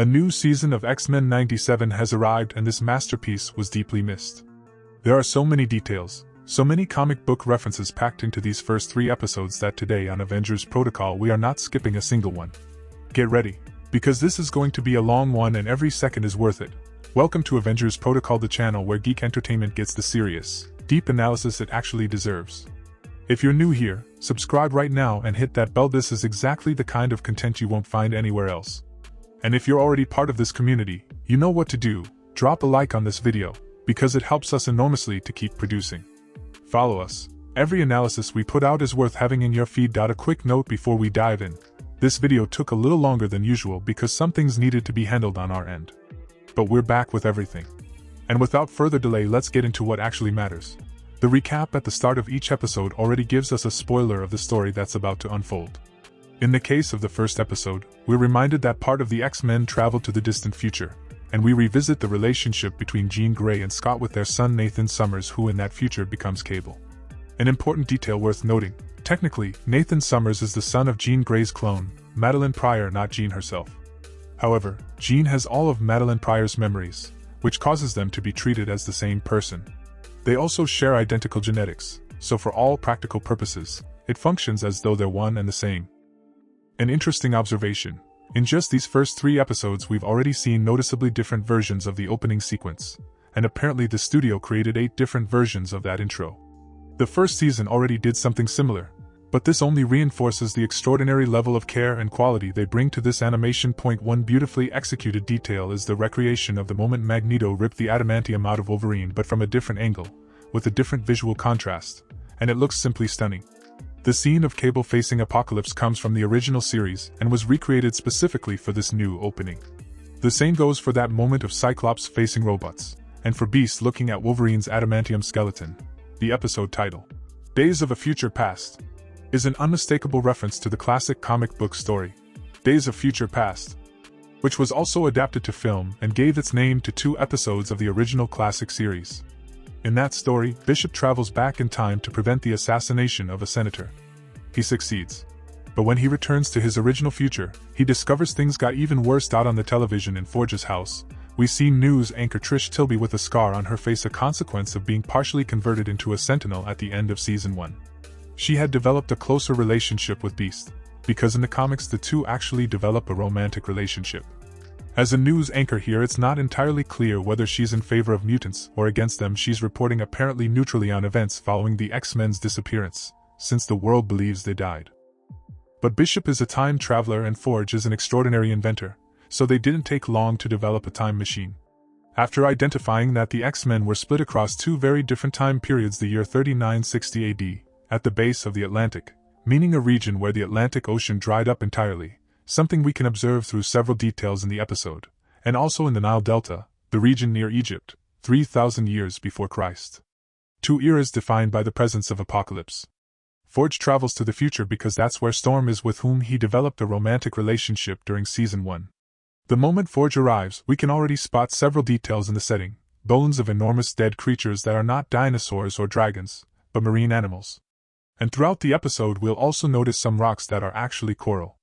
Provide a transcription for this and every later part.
A new season of X-Men '97 has arrived, and this masterpiece was deeply missed. There are so many details, so many comic book references packed into these first 3 episodes that today on Avengers Protocol we are not skipping a single one. Get ready, because this is going to be a long one and every second is worth it. Welcome to Avengers Protocol, the channel where geek entertainment gets the serious, deep analysis it actually deserves. If you're new here, subscribe right now and hit that bell. This is exactly the kind of content you won't find anywhere else. And if you're already part of this community, you know what to do. Drop a like on this video, because it helps us enormously to keep producing. Follow us. Every analysis we put out is worth having in your feed. A quick note before we dive in. This video took a little longer than usual because some things needed to be handled on our end. But we're back with everything. And without further delay, let's get into what actually matters. The recap at the start of each episode already gives us a spoiler of the story that's about to unfold. In the case of the first episode, we're reminded that part of the X-Men traveled to the distant future, and we revisit the relationship between Jean Grey and Scott with their son Nathan Summers, who in that future becomes Cable. An important detail worth noting: technically, Nathan Summers is the son of Jean Grey's clone, Madeline Pryor, not Jean herself. However, Jean has all of Madeline Pryor's memories, which causes them to be treated as the same person. They also share identical genetics, so for all practical purposes, it functions as though they're one and the same. An interesting observation: in just these first 3 episodes we've already seen noticeably different versions of the opening sequence, and apparently the studio created 8 different versions of that intro. The first season already did something similar, but this only reinforces the extraordinary level of care and quality they bring to this animation. One beautifully executed detail is the recreation of the moment Magneto ripped the adamantium out of Wolverine, but from a different angle, with a different visual contrast, and it looks simply stunning. The scene of Cable facing Apocalypse comes from the original series and was recreated specifically for this new opening. The same goes for that moment of Cyclops facing robots, and for Beast looking at Wolverine's adamantium skeleton. The episode title, Days of a Future Past, is an unmistakable reference to the classic comic book story, Days of Future Past, which was also adapted to film and gave its name to 2 episodes of the original classic series. In that story, Bishop travels back in time to prevent the assassination of a senator. He succeeds. But when he returns to his original future, he discovers things got even worse. On the television in Forge's house, we see news anchor Trish Tilby with a scar on her face, a consequence of being partially converted into a Sentinel at the end of Season 1. She had developed a closer relationship with Beast, because in the comics the two actually develop a romantic relationship. As a news anchor here, it's not entirely clear whether she's in favor of mutants or against them. She's reporting apparently neutrally on events following the X-Men's disappearance, since the world believes they died. But Bishop is a time traveler and Forge is an extraordinary inventor, so they didn't take long to develop a time machine. After identifying that the X-Men were split across 2 very different time periods, the year 3960 AD, at the base of the Atlantic, meaning a region where the Atlantic Ocean dried up entirely, something we can observe through several details in the episode, and also in the Nile Delta, the region near Egypt, 3,000 years before Christ. 2 eras defined by the presence of Apocalypse. Forge travels to the future because that's where Storm is, with whom he developed a romantic relationship during Season 1. The moment Forge arrives, we can already spot several details in the setting: bones of enormous dead creatures that are not dinosaurs or dragons, but marine animals. And throughout the episode we'll also notice some rocks that are actually coral.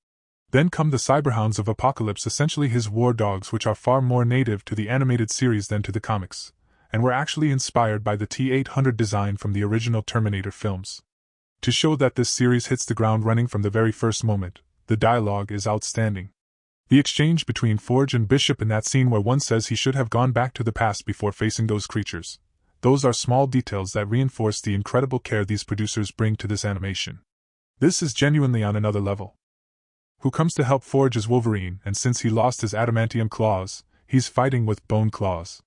Then come the Cyberhounds of Apocalypse, essentially his war dogs, which are far more native to the animated series than to the comics, and were actually inspired by the T-800 design from the original Terminator films. To show that this series hits the ground running from the very first moment, the dialogue is outstanding. The exchange between Forge and Bishop in that scene where one says he should have gone back to the past before facing those creatures. Those are small details that reinforce the incredible care these producers bring to this animation. This is genuinely on another level. Who comes to help Forge is Wolverine, and since he lost his adamantium claws, he's fighting with bone claws.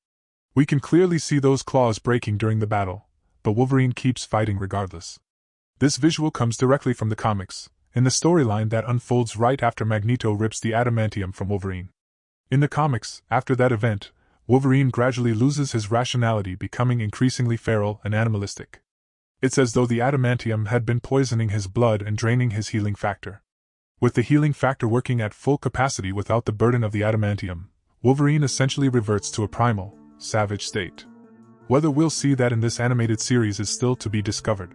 We can clearly see those claws breaking during the battle, but Wolverine keeps fighting regardless. This visual comes directly from the comics, in the storyline that unfolds right after Magneto rips the adamantium from Wolverine. In the comics, after that event, Wolverine gradually loses his rationality, becoming increasingly feral and animalistic. It's as though the adamantium had been poisoning his blood and draining his healing factor. With the healing factor working at full capacity without the burden of the adamantium, Wolverine essentially reverts to a primal, savage state. Whether we'll see that in this animated series is still to be discovered.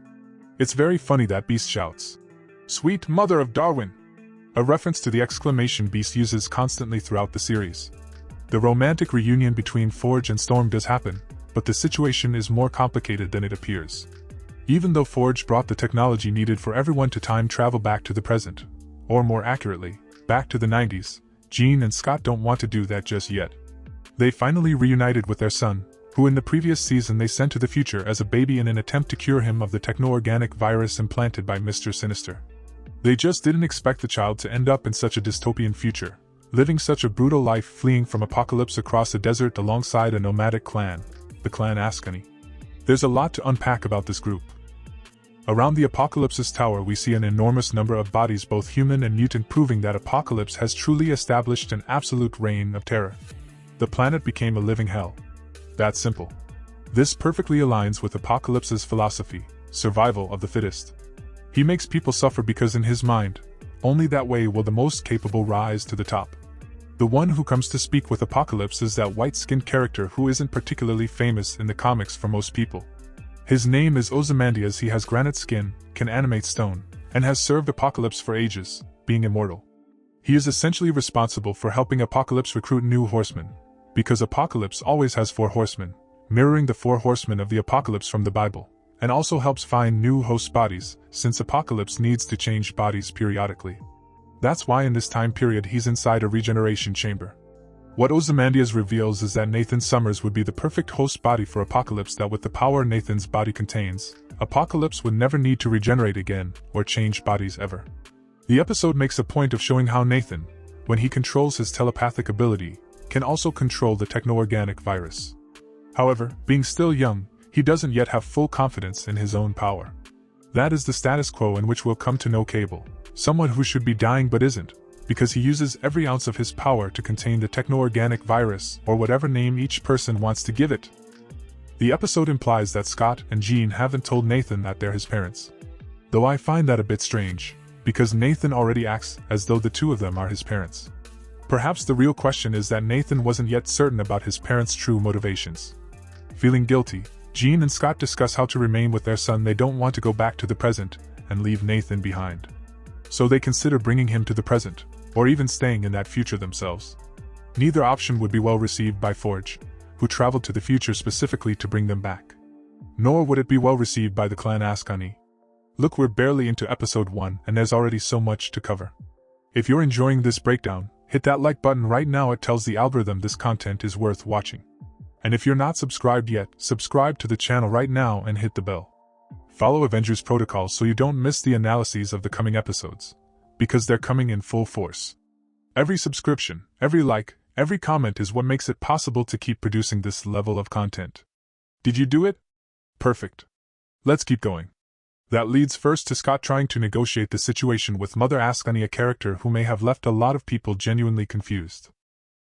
It's very funny that Beast shouts, "Sweet mother of Darwin!" a reference to the exclamation Beast uses constantly throughout the series. The romantic reunion between Forge and Storm does happen, but the situation is more complicated than it appears. Even though Forge brought the technology needed for everyone to time travel back to the present, or more accurately, back to the 90s, Jean and Scott don't want to do that just yet. They finally reunited with their son, who in the previous season they sent to the future as a baby in an attempt to cure him of the techno-organic virus implanted by Mr. Sinister. They just didn't expect the child to end up in such a dystopian future, living such a brutal life fleeing from apocalypse across a desert alongside a nomadic clan, the Clan Ascani. There's a lot to unpack about this group. Around the Apocalypse's tower we see an enormous number of bodies, both human and mutant, proving that Apocalypse has truly established an absolute reign of terror. The planet became a living hell. That simple. This perfectly aligns with Apocalypse's philosophy, survival of the fittest. He makes people suffer because in his mind, only that way will the most capable rise to the top. The one who comes to speak with Apocalypse is that white-skinned character who isn't particularly famous in the comics for most people. His name is Ozymandias. He has granite skin, can animate stone, and has served Apocalypse for ages, being immortal. He is essentially responsible for helping Apocalypse recruit new horsemen, because Apocalypse always has 4 horsemen, mirroring the 4 horsemen of the Apocalypse from the Bible, and also helps find new host bodies, since Apocalypse needs to change bodies periodically. That's why in this time period he's inside a regeneration chamber. What Ozymandias reveals is that Nathan Summers would be the perfect host body for Apocalypse, that with the power Nathan's body contains, Apocalypse would never need to regenerate again or change bodies ever. The episode makes a point of showing how Nathan, when he controls his telepathic ability, can also control the techno-organic virus. However, being still young, he doesn't yet have full confidence in his own power. That is the status quo in which we'll come to know Cable, someone who should be dying but isn't, because he uses every ounce of his power to contain the techno-organic virus, or whatever name each person wants to give it. The episode implies that Scott and Jean haven't told Nathan that they're his parents. Though I find that a bit strange, because Nathan already acts as though the two of them are his parents. Perhaps the real question is that Nathan wasn't yet certain about his parents' true motivations. Feeling guilty, Jean and Scott discuss how to remain with their son. They don't want to go back to the present and leave Nathan behind. So they consider bringing him to the present, or even staying in that future themselves. Neither option would be well received by Forge, who traveled to the future specifically to bring them back. Nor would it be well received by the Clan Ascani. Look, we're barely into episode 1 and there's already so much to cover. If you're enjoying this breakdown, hit that like button right now. It tells the algorithm this content is worth watching. And if you're not subscribed yet, subscribe to the channel right now and hit the bell. Follow Avengers Protocol so you don't miss the analyses of the coming episodes, because they're coming in full force. Every subscription, every like, every comment is what makes it possible to keep producing this level of content. Did you do it? Perfect. Let's keep going. That leads first to Scott trying to negotiate the situation with Mother Ascani, a character who may have left a lot of people genuinely confused.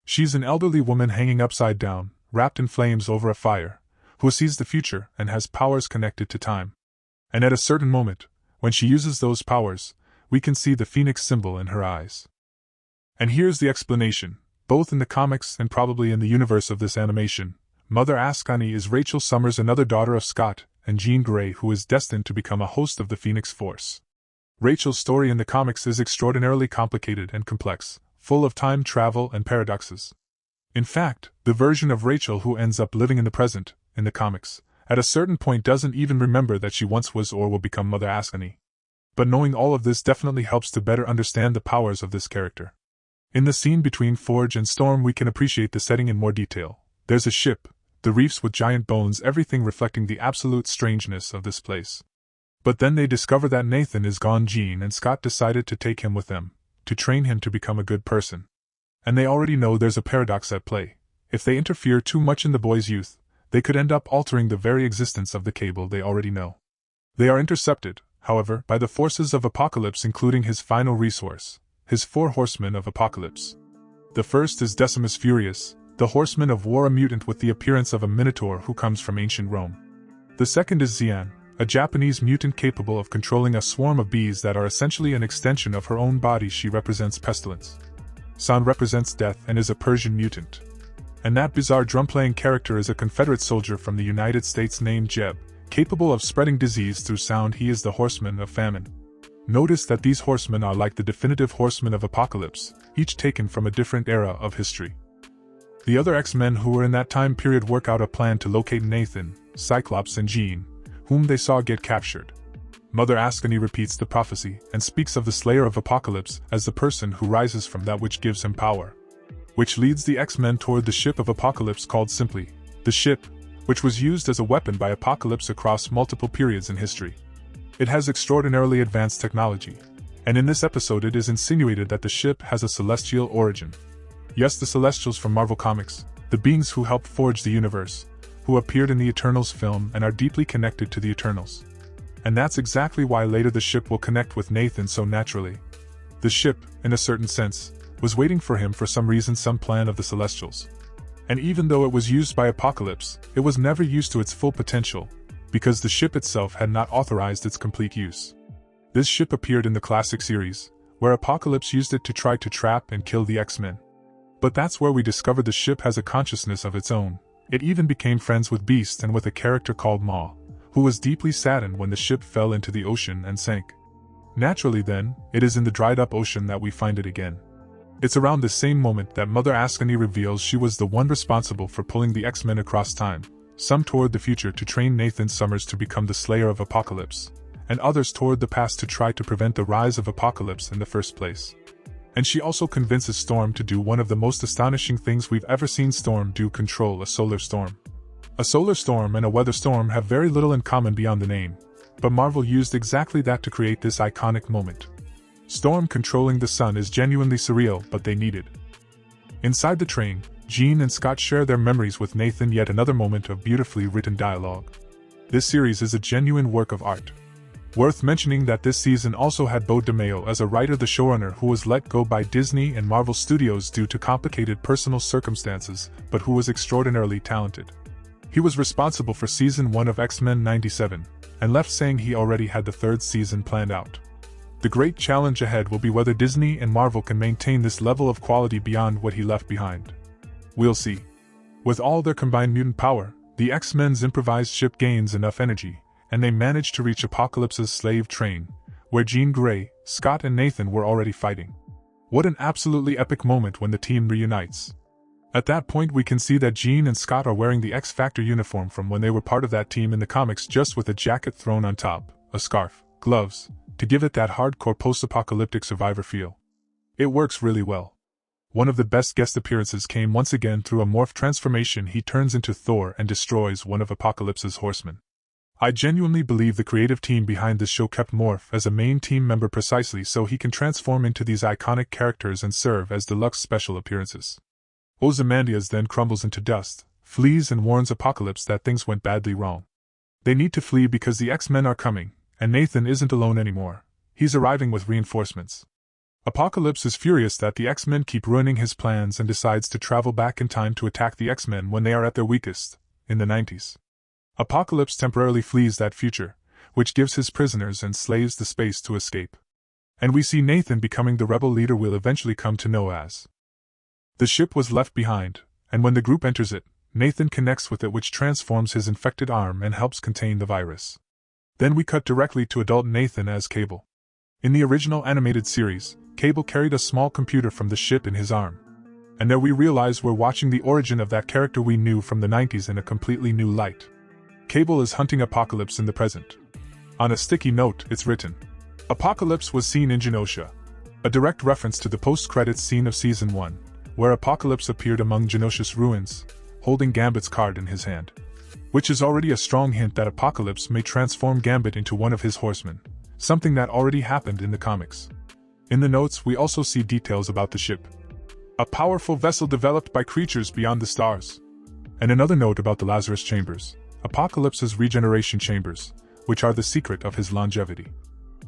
She's an elderly woman hanging upside down, wrapped in flames over a fire, who sees the future and has powers connected to time. And at a certain moment, when she uses those powers, we can see the phoenix symbol in her eyes. And here's the explanation. Both in the comics and probably in the universe of this animation, Mother Ascani is Rachel Summers, another daughter of Scott and Jean Grey, who is destined to become a host of the Phoenix Force. Rachel's story in the comics is extraordinarily complicated and complex, full of time travel and paradoxes. In fact, the version of Rachel who ends up living in the present, in the comics, at a certain point doesn't even remember that she once was or will become Mother Ascani. But knowing all of this definitely helps to better understand the powers of this character. In the scene between Forge and Storm we can appreciate the setting in more detail. There's a ship, the reefs with giant bones, everything reflecting the absolute strangeness of this place. But then they discover that Nathan is gone. Jean and Scott decided to take him with them, to train him to become a good person. And they already know there's a paradox at play. If they interfere too much in the boy's youth, they could end up altering the very existence of the Cable they already know. They are intercepted, however, by the forces of Apocalypse, including his final resource, his 4 horsemen of Apocalypse. The first is Decimus Furious, the horseman of war, a mutant with the appearance of a minotaur who comes from ancient Rome. The second is Xian, a Japanese mutant capable of controlling a swarm of bees that are essentially an extension of her own body. She represents pestilence. San represents death and is a Persian mutant. And that bizarre drum-playing character is a Confederate soldier from the United States named Jeb, capable of spreading disease through sound. He is the horseman of famine. Notice that these horsemen are like the definitive horsemen of Apocalypse, each taken from a different era of history. The other X-Men who were in that time period work out a plan to locate Nathan, Cyclops and Jean, whom they saw get captured. Mother Ascony repeats the prophecy and speaks of the Slayer of Apocalypse as the person who rises from that which gives him power. Which leads the X-Men toward the ship of Apocalypse called simply the Ship, which was used as a weapon by Apocalypse across multiple periods in history. It has extraordinarily advanced technology, and in this episode it is insinuated that the ship has a celestial origin. Yes, the Celestials from Marvel Comics, the beings who helped forge the universe, who appeared in the Eternals film and are deeply connected to the Eternals. And that's exactly why later the ship will connect with Nathan so naturally. The ship, in a certain sense, was waiting for him for some reason, some plan of the Celestials. And even though it was used by Apocalypse, it was never used to its full potential, because the ship itself had not authorized its complete use. This ship appeared in the classic series, where Apocalypse used it to try to trap and kill the X-Men. But that's where we discovered the ship has a consciousness of its own. It even became friends with Beast and with a character called Maw, who was deeply saddened when the ship fell into the ocean and sank. Naturally then, it is in the dried-up ocean that we find it again. It's around the same moment that Mother Ascony reveals she was the one responsible for pulling the X-Men across time, some toward the future to train Nathan Summers to become the Slayer of Apocalypse, and others toward the past to try to prevent the rise of Apocalypse in the first place. And she also convinces Storm to do one of the most astonishing things we've ever seen Storm do: control a solar storm. A solar storm and a weather storm have very little in common beyond the name, but Marvel used exactly that to create this iconic moment. Storm controlling the sun is genuinely surreal, but they need it. Inside the train, Jean and Scott share their memories with Nathan, yet another moment of beautifully written dialogue. This series is a genuine work of art. Worth mentioning that this season also had Beau DeMayo as a writer, the showrunner who was let go by Disney and Marvel Studios due to complicated personal circumstances, but who was extraordinarily talented. He was responsible for Season 1 of X-Men '97, and left saying he already had the third season planned out. The great challenge ahead will be whether Disney and Marvel can maintain this level of quality beyond what he left behind. We'll see. With all their combined mutant power, the X-Men's improvised ship gains enough energy, and they manage to reach Apocalypse's slave train, where Jean Grey, Scott and Nathan were already fighting. What an absolutely epic moment when the team reunites. At that point we can see that Jean and Scott are wearing the X-Factor uniform from when they were part of that team in the comics, just with a jacket thrown on top, a scarf, gloves, to give it that hardcore post-apocalyptic survivor feel. It works really well. One of the best guest appearances came once again through a morph transformation. He turns into Thor and destroys one of Apocalypse's horsemen. I genuinely believe the creative team behind this show kept Morph as a main team member precisely so he can transform into these iconic characters and serve as deluxe special appearances. Ozymandias then crumbles into dust, flees and warns Apocalypse that things went badly wrong. They need to flee because the X-Men are coming, and Nathan isn't alone anymore. He's arriving with reinforcements. Apocalypse is furious that the X-Men keep ruining his plans and decides to travel back in time to attack the X-Men when they are at their weakest, in the 90s. Apocalypse temporarily flees that future, which gives his prisoners and slaves the space to escape. And we see Nathan becoming the rebel leader we'll eventually come to know as. The ship was left behind, and when the group enters it, Nathan connects with it, which transforms his infected arm and helps contain the virus. Then we cut directly to adult Nathan as Cable. In the original animated series, Cable carried a small computer from the ship in his arm. And there we realize we're watching the origin of that character we knew from the 90s in a completely new light. Cable is hunting Apocalypse in the present. On a sticky note, it's written, "Apocalypse was seen in Genosha," a direct reference to the post-credits scene of Season 1, where Apocalypse appeared among Genosha's ruins, holding Gambit's card in his hand. Which is already a strong hint that Apocalypse may transform Gambit into one of his horsemen, something that already happened in the comics. In the notes we also see details about the ship. A powerful vessel developed by creatures beyond the stars. And another note about the Lazarus Chambers, Apocalypse's regeneration chambers, which are the secret of his longevity.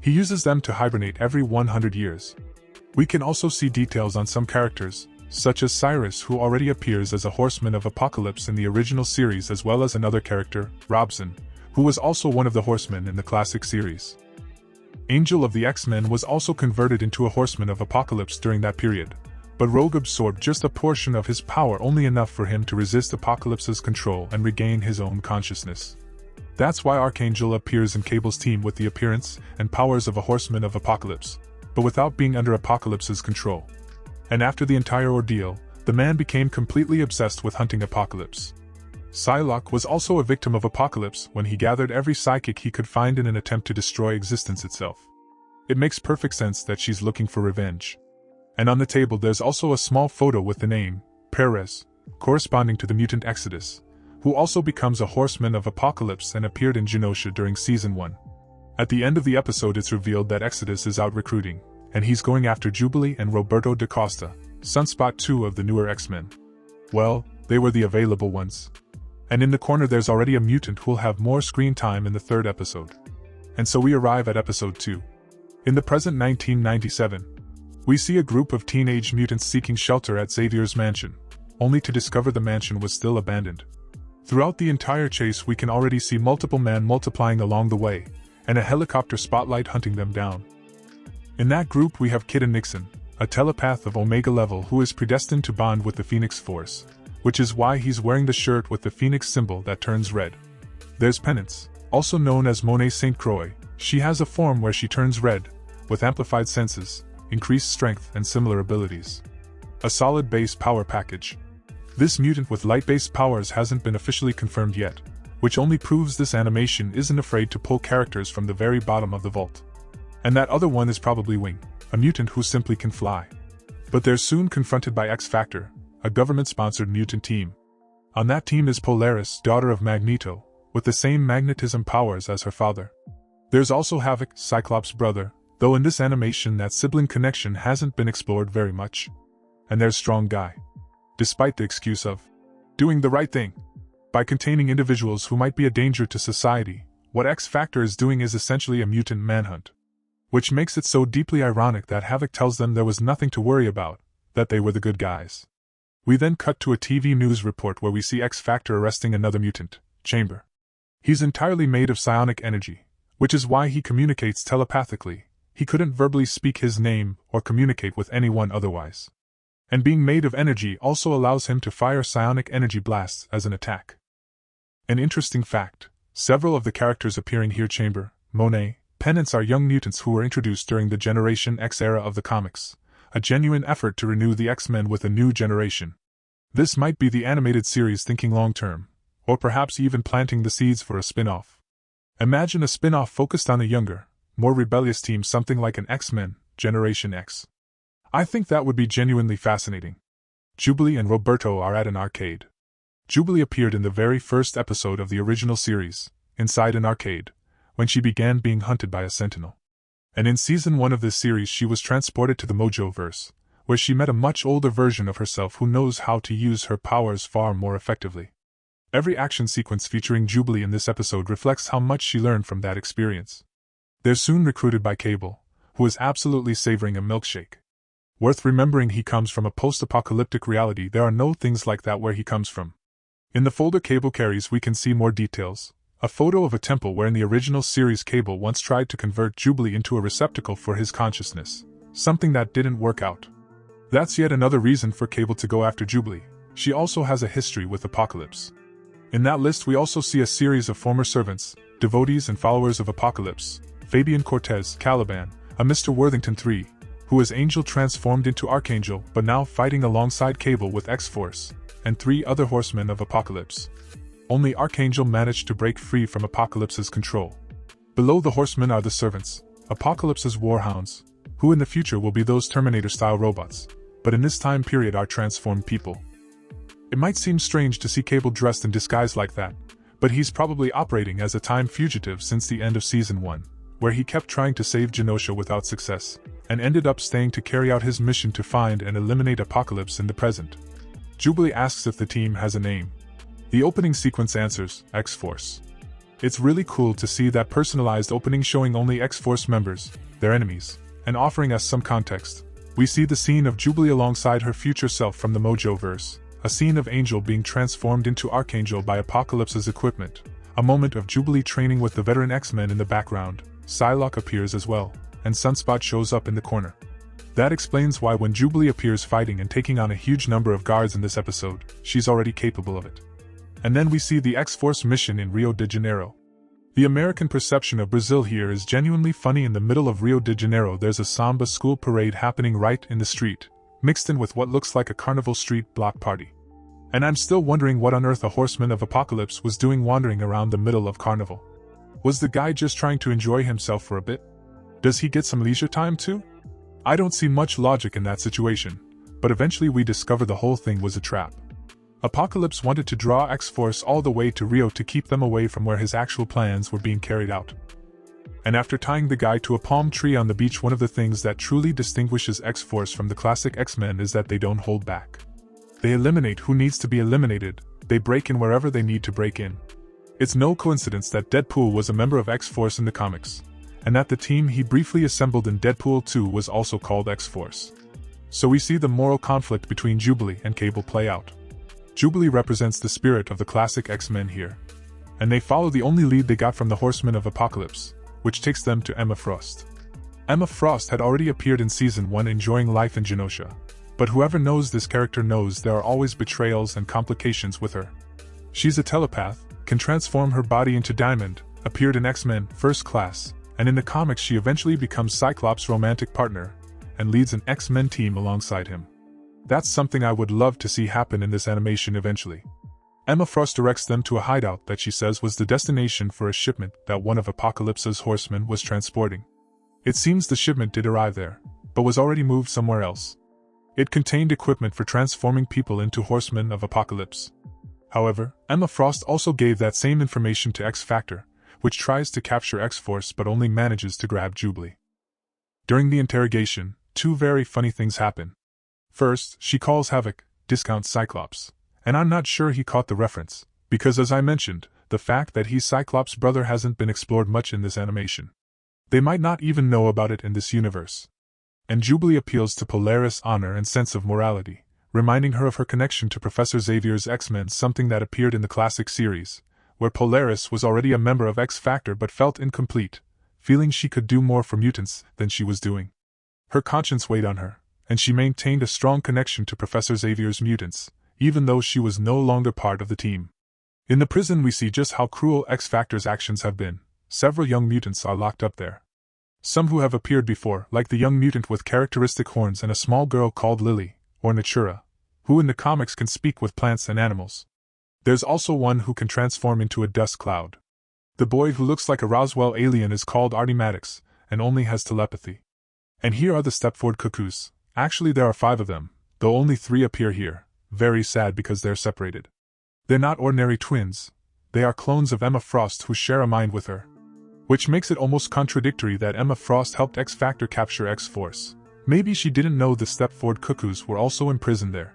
He uses them to hibernate every 100 years. We can also see details on some characters, such as Cyrus, who already appears as a horseman of Apocalypse in the original series, as well as another character, Robson, who was also one of the horsemen in the classic series. Angel of the X-Men was also converted into a horseman of Apocalypse during that period, but Rogue absorbed just a portion of his power, only enough for him to resist Apocalypse's control and regain his own consciousness. That's why Archangel appears in Cable's team with the appearance and powers of a horseman of Apocalypse, but without being under Apocalypse's control. And after the entire ordeal, the man became completely obsessed with hunting Apocalypse. Psylocke was also a victim of Apocalypse when he gathered every psychic he could find in an attempt to destroy existence itself. It makes perfect sense that she's looking for revenge. And on the table there's also a small photo with the name, Perez, corresponding to the mutant Exodus, who also becomes a horseman of Apocalypse and appeared in Genosha during Season 1. At the end of the episode it's revealed that Exodus is out recruiting, and he's going after Jubilee and Roberto da Costa, Sunspot 2 of the newer X-Men. Well, they were the available ones. And in the corner there's already a mutant who'll have more screen time in the third episode. And so we arrive at episode 2. In the present 1997, we see a group of teenage mutants seeking shelter at Xavier's mansion, only to discover the mansion was still abandoned. Throughout the entire chase we can already see multiple men multiplying along the way, and a helicopter spotlight hunting them down. In that group we have Kid and Nixon, a telepath of Omega level who is predestined to bond with the Phoenix Force, which is why he's wearing the shirt with the Phoenix symbol that turns red. There's Penance, also known as Monet St. Croix. She has a form where she turns red, with amplified senses, increased strength and similar abilities. A solid base power package. This mutant with light-based powers hasn't been officially confirmed yet, which only proves this animation isn't afraid to pull characters from the very bottom of the vault. And that other one is probably Wing, a mutant who simply can fly. But they're soon confronted by X-Factor, a government-sponsored mutant team. On that team is Polaris, daughter of Magneto, with the same magnetism powers as her father. There's also Havoc, Cyclops' brother, though in this animation that sibling connection hasn't been explored very much. And there's Strong Guy. Despite the excuse of doing the right thing by containing individuals who might be a danger to society, what X-Factor is doing is essentially a mutant manhunt. Which makes it so deeply ironic that Havoc tells them there was nothing to worry about, that they were the good guys. We then cut to a TV news report where we see X-Factor arresting another mutant, Chamber. He's entirely made of psionic energy, which is why he communicates telepathically. He couldn't verbally speak his name or communicate with anyone otherwise. And being made of energy also allows him to fire psionic energy blasts as an attack. An interesting fact, several of the characters appearing here, Chamber, Monet, Penance, are young mutants who were introduced during the Generation X era of the comics, a genuine effort to renew the X-Men with a new generation. This might be the animated series thinking long-term, or perhaps even planting the seeds for a spin-off. Imagine a spin-off focused on a younger, more rebellious team, something like an X-Men, Generation X. I think that would be genuinely fascinating. Jubilee and Roberto are at an arcade. Jubilee appeared in the very first episode of the original series, inside an arcade, when she began being hunted by a sentinel. And in Season 1 of this series she was transported to the Mojoverse, where she met a much older version of herself who knows how to use her powers far more effectively. Every action sequence featuring Jubilee in this episode reflects how much she learned from that experience. They're soon recruited by Cable, who is absolutely savoring a milkshake. Worth remembering, he comes from a post-apocalyptic reality. There are no things like that where he comes from. In the folder Cable carries we can see more details. A photo of a temple where in the original series Cable once tried to convert Jubilee into a receptacle for his consciousness, something that didn't work out. That's yet another reason for Cable to go after Jubilee. She also has a history with Apocalypse. In that list we also see a series of former servants, devotees and followers of Apocalypse: Fabian Cortez, Caliban, a Mr. Worthington III, who is Angel transformed into Archangel but now fighting alongside Cable with X-Force, and 3 other horsemen of Apocalypse. Only Archangel managed to break free from Apocalypse's control. Below the horsemen are the servants, Apocalypse's warhounds, who in the future will be those Terminator-style robots, but in this time period are transformed people. It might seem strange to see Cable dressed in disguise like that, but he's probably operating as a time fugitive since the end of Season 1, where he kept trying to save Genosha without success, and ended up staying to carry out his mission to find and eliminate Apocalypse in the present. Jubilee asks if the team has a name. The opening sequence answers, X-Force. It's really cool to see that personalized opening showing only X-Force members, their enemies, and offering us some context. We see the scene of Jubilee alongside her future self from the Mojoverse, a scene of Angel being transformed into Archangel by Apocalypse's equipment, a moment of Jubilee training with the veteran X-Men in the background. Psylocke appears as well, and Sunspot shows up in the corner. That explains why when Jubilee appears fighting and taking on a huge number of guards in this episode, she's already capable of it. And then we see the X-Force mission in Rio de Janeiro. The American perception of Brazil here is genuinely funny. In the middle of Rio de Janeiro there's a samba school parade happening right in the street, mixed in with what looks like a carnival street block party. And I'm still wondering what on earth a horseman of apocalypse was doing wandering around the middle of carnival. Was the guy just trying to enjoy himself for a bit? Does he get some leisure time too? I don't see much logic in that situation, but eventually we discover the whole thing was a trap. Apocalypse wanted to draw X-Force all the way to Rio to keep them away from where his actual plans were being carried out. And after tying the guy to a palm tree on the beach, one of the things that truly distinguishes X-Force from the classic X-Men is that they don't hold back. They eliminate who needs to be eliminated, they break in wherever they need to break in. It's no coincidence that Deadpool was a member of X-Force in the comics, and that the team he briefly assembled in Deadpool 2 was also called X-Force. So we see the moral conflict between Jubilee and Cable play out. Jubilee represents the spirit of the classic X-Men here, and they follow the only lead they got from the Horsemen of Apocalypse, which takes them to Emma Frost. Emma Frost had already appeared in Season 1 enjoying life in Genosha, but whoever knows this character knows there are always betrayals and complications with her. She's a telepath, can transform her body into Diamond, appeared in X-Men First Class, and in the comics she eventually becomes Cyclops' romantic partner, and leads an X-Men team alongside him. That's something I would love to see happen in this animation eventually. Emma Frost directs them to a hideout that she says was the destination for a shipment that one of Apocalypse's horsemen was transporting. It seems the shipment did arrive there, but was already moved somewhere else. It contained equipment for transforming people into Horsemen of Apocalypse. However, Emma Frost also gave that same information to X-Factor, which tries to capture X-Force but only manages to grab Jubilee. During the interrogation, two very funny things happen. First, she calls Havoc, discount Cyclops, and I'm not sure he caught the reference, because as I mentioned, the fact that he's Cyclops' brother hasn't been explored much in this animation. They might not even know about it in this universe. And Jubilee appeals to Polaris' honor and sense of morality, reminding her of her connection to Professor Xavier's X-Men, something that appeared in the classic series, where Polaris was already a member of X-Factor but felt incomplete, feeling she could do more for mutants than she was doing. Her conscience weighed on her, and she maintained a strong connection to Professor Xavier's mutants, even though she was no longer part of the team. In the prison we see just how cruel X-Factor's actions have been. Several young mutants are locked up there. Some who have appeared before, like the young mutant with characteristic horns and a small girl called Lily, or Natura, who in the comics can speak with plants and animals. There's also one who can transform into a dust cloud. The boy who looks like a Roswell alien is called Artie Maddox, and only has telepathy. And here are the Stepford Cuckoos. Actually there are 5 of them, though only 3 appear here, very sad because they're separated. They're not ordinary twins, they are clones of Emma Frost who share a mind with her. Which makes it almost contradictory that Emma Frost helped X-Factor capture X-Force. Maybe she didn't know the Stepford Cuckoos were also imprisoned there.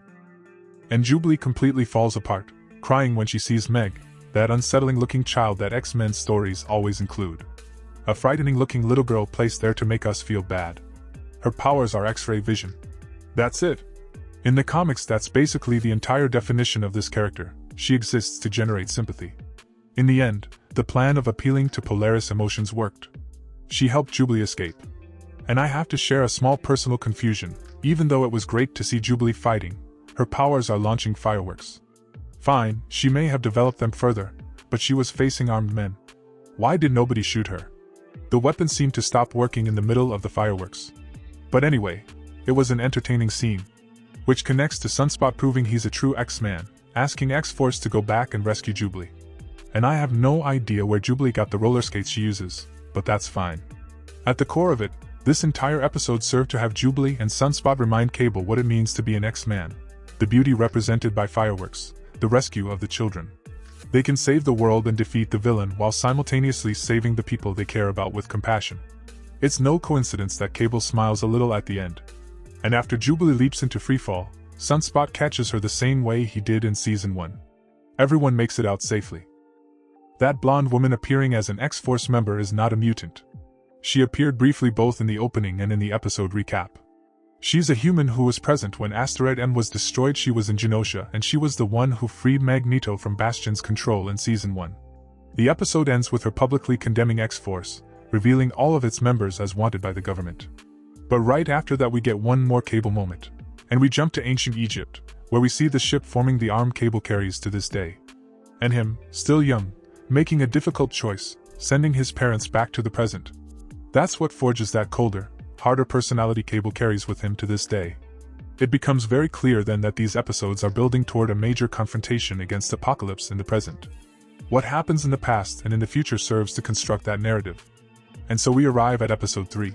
And Jubilee completely falls apart, crying when she sees Meg, that unsettling-looking child that X-Men stories always include. A frightening-looking little girl placed there to make us feel bad. Her powers are X-ray vision. That's it. In the comics that's basically the entire definition of this character. She exists to generate sympathy. In the end, the plan of appealing to Polaris emotions worked. She helped Jubilee escape. And I have to share a small personal confusion. Even though it was great to see Jubilee fighting, her powers are launching fireworks. Fine, she may have developed them further, but she was facing armed men. Why did nobody shoot her? The weapon seemed to stop working in the middle of the fireworks. But anyway, it was an entertaining scene, which connects to Sunspot proving he's a true X-Man, asking X-Force to go back and rescue Jubilee. And I have no idea where Jubilee got the roller skates she uses, but that's fine. At the core of it, this entire episode served to have Jubilee and Sunspot remind Cable what it means to be an X-Man, the beauty represented by fireworks, the rescue of the children. They can save the world and defeat the villain while simultaneously saving the people they care about with compassion. It's no coincidence that Cable smiles a little at the end. And after Jubilee leaps into freefall, Sunspot catches her the same way he did in Season 1. Everyone makes it out safely. That blonde woman appearing as an X-Force member is not a mutant. She appeared briefly both in the opening and in the episode recap. She's a human who was present when Asteroid M was destroyed. She was in Genosha and she was the one who freed Magneto from Bastion's control in Season 1. The episode ends with her publicly condemning X-Force, revealing all of its members as wanted by the government. But right after that we get one more Cable moment. And we jump to ancient Egypt, where we see the ship forming the arm Cable carries to this day. And him, still young, making a difficult choice, sending his parents back to the present. That's what forges that colder, harder personality Cable carries with him to this day. It becomes very clear then that these episodes are building toward a major confrontation against Apocalypse in the present. What happens in the past and in the future serves to construct that narrative. And so we arrive at episode 3.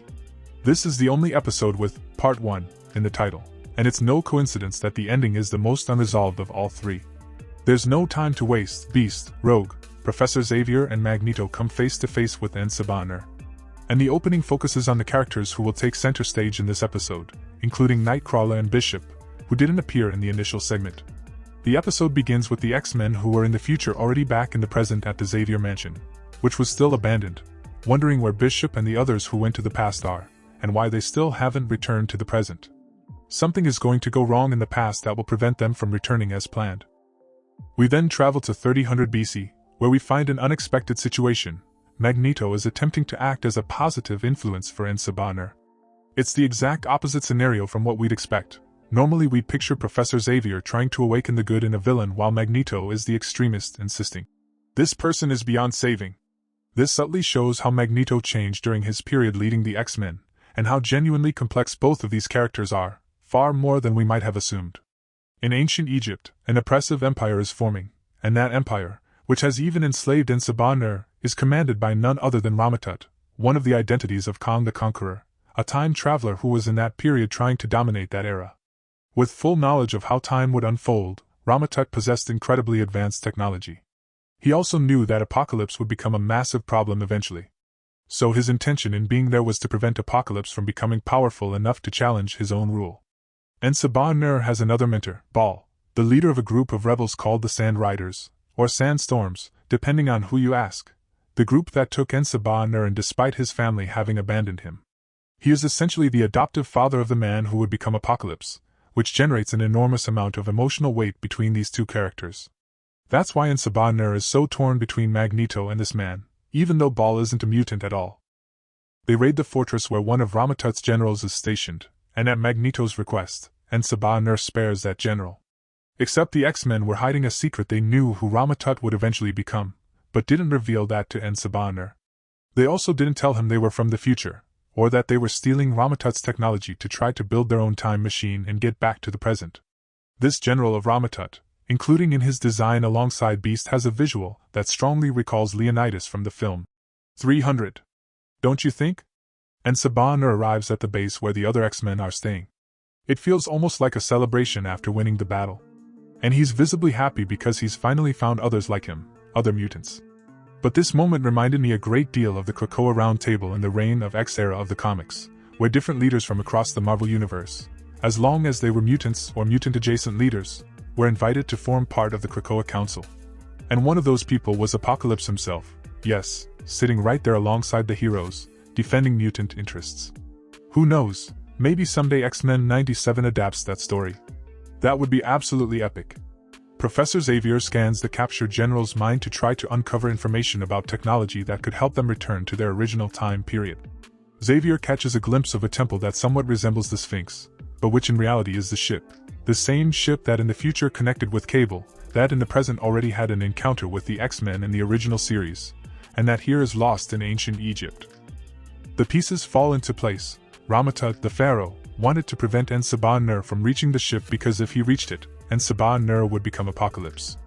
This is the only episode with Part 1 in the title, and it's no coincidence that the ending is the most unresolved of all 3. There's no time to waste. Beast, Rogue, Professor Xavier and Magneto come face to face with N'Subbanner. And the opening focuses on the characters who will take center stage in this episode, including Nightcrawler and Bishop, who didn't appear in the initial segment. The episode begins with the X-Men who were in the future already back in the present at the Xavier Mansion, which was still abandoned, wondering where Bishop and the others who went to the past are, and why they still haven't returned to the present. Something is going to go wrong in the past that will prevent them from returning as planned. We then travel to 3000 BC, where we find an unexpected situation. Magneto is attempting to act as a positive influence for N'Subbanner. It's the exact opposite scenario from what we'd expect. Normally we'd picture Professor Xavier trying to awaken the good in a villain while Magneto is the extremist insisting, "This person is beyond saving." This subtly shows how Magneto changed during his period leading the X-Men, and how genuinely complex both of these characters are, far more than we might have assumed. In ancient Egypt, an oppressive empire is forming, and that empire, which has even enslaved N'Subbanner, is commanded by none other than Ramatut, one of the identities of Kang the Conqueror, a time traveler who was in that period trying to dominate that era. With full knowledge of how time would unfold, Ramatut possessed incredibly advanced technology. He also knew that Apocalypse would become a massive problem eventually. So his intention in being there was to prevent Apocalypse from becoming powerful enough to challenge his own rule. N'Subbanner has another mentor, Baal, the leader of a group of rebels called the Sand Riders, or Sandstorms, depending on who you ask, the group that took N'Subbanner and despite his family having abandoned him. He is essentially the adoptive father of the man who would become Apocalypse, which generates an enormous amount of emotional weight between these two characters. That's why N'Subbanner is so torn between Magneto and this man, even though Baal isn't a mutant at all. They raid the fortress where one of Ramatut's generals is stationed, and at Magneto's request, N'Subbanner spares that general. Except the X-Men were hiding a secret. They knew who Ramatut would eventually become, but didn't reveal that to N'Subbanner. They also didn't tell him they were from the future, or that they were stealing Ramatut's technology to try to build their own time machine and get back to the present. This general of Ramatut, including in his design alongside Beast, has a visual that strongly recalls Leonidas from the film 300. Don't you think? N'Subbanner arrives at the base where the other X-Men are staying. It feels almost like a celebration after winning the battle. And he's visibly happy because he's finally found others like him, other mutants. But this moment reminded me a great deal of the Krakoa Round Table in the Reign of X era of the comics, where different leaders from across the Marvel Universe, as long as they were mutants or mutant-adjacent leaders, were invited to form part of the Krakoa Council. And one of those people was Apocalypse himself, yes, sitting right there alongside the heroes, defending mutant interests. Who knows, maybe someday X-Men 97 adapts that story. That would be absolutely epic. Professor Xavier scans the captured general's mind to try to uncover information about technology that could help them return to their original time period. Xavier catches a glimpse of a temple that somewhat resembles the Sphinx, but which in reality is the ship. The same ship that in the future connected with Cable, that in the present already had an encounter with the X-Men in the original series, and that here is lost in ancient Egypt. The pieces fall into place. Ramatut, the pharaoh, wanted to prevent N'Subbanner from reaching the ship because if he reached it, N'Subbanner would become Apocalypse.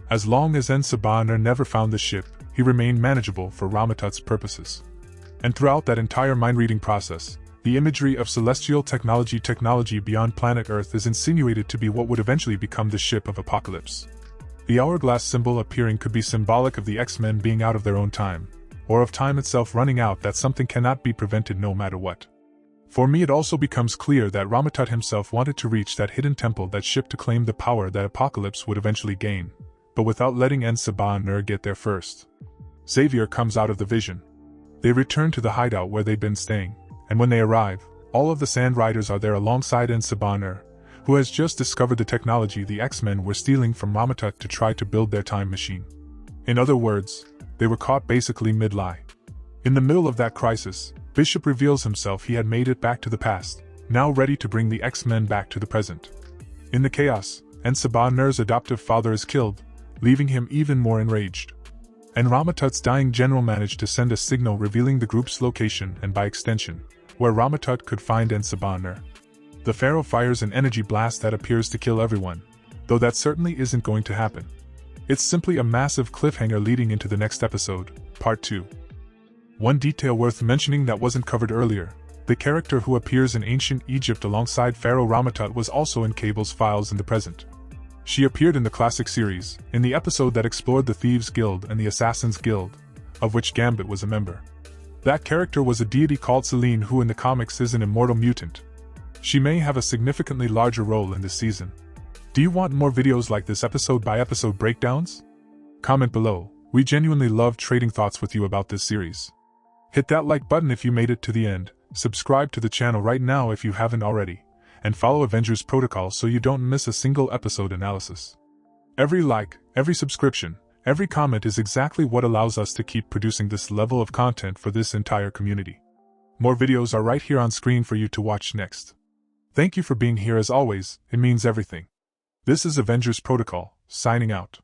As long as N'Subbanner never found the ship, he remained manageable for Ramatut's purposes. And throughout that entire mind-reading process, the imagery of celestial technology beyond planet Earth is insinuated to be what would eventually become the ship of Apocalypse. The hourglass symbol appearing could be symbolic of the X-Men being out of their own time, or of time itself running out, that something cannot be prevented no matter what. For me, it also becomes clear that Ramatut himself wanted to reach that hidden temple, that ship, to claim the power that Apocalypse would eventually gain, but without letting N'Subbanner get there first. Xavier comes out of the vision. They return to the hideout where they'd been staying, and when they arrive, all of the Sand Riders are there alongside N'Subbanner, who has just discovered the technology the X-Men were stealing from Ramatut to try to build their time machine. In other words, they were caught basically mid-lie. In the middle of that crisis, Bishop reveals himself. He had made it back to the past, now ready to bring the X-Men back to the present. In the chaos, N'Subbanner's adoptive father is killed, leaving him even more enraged. and Ramatut's dying general managed to send a signal revealing the group's location and, by extension, where Ramatut could find and Sabanner. The Pharaoh fires an energy blast that appears to kill everyone, though that certainly isn't going to happen. It's simply a massive cliffhanger leading into the next episode, Part 2. One detail worth mentioning that wasn't covered earlier: the character who appears in ancient Egypt alongside Pharaoh Ramatut was also in Cable's files in the present. She appeared in the classic series, in the episode that explored the Thieves' Guild and the Assassins' Guild, of which Gambit was a member. That character was a deity called Selene, who in the comics is an immortal mutant. She may have a significantly larger role in this season. Do you want more videos like this, episode-by-episode breakdowns? Comment below. We genuinely love trading thoughts with you about this series. Hit that like button if you made it to the end, subscribe to the channel right now if you haven't already, and follow Avengers Protocol so you don't miss a single episode analysis. Every like, every subscription, every comment is exactly what allows us to keep producing this level of content for this entire community. More videos are right here on screen for you to watch next. Thank you for being here as always, it means everything. This is Avengers Protocol, signing out.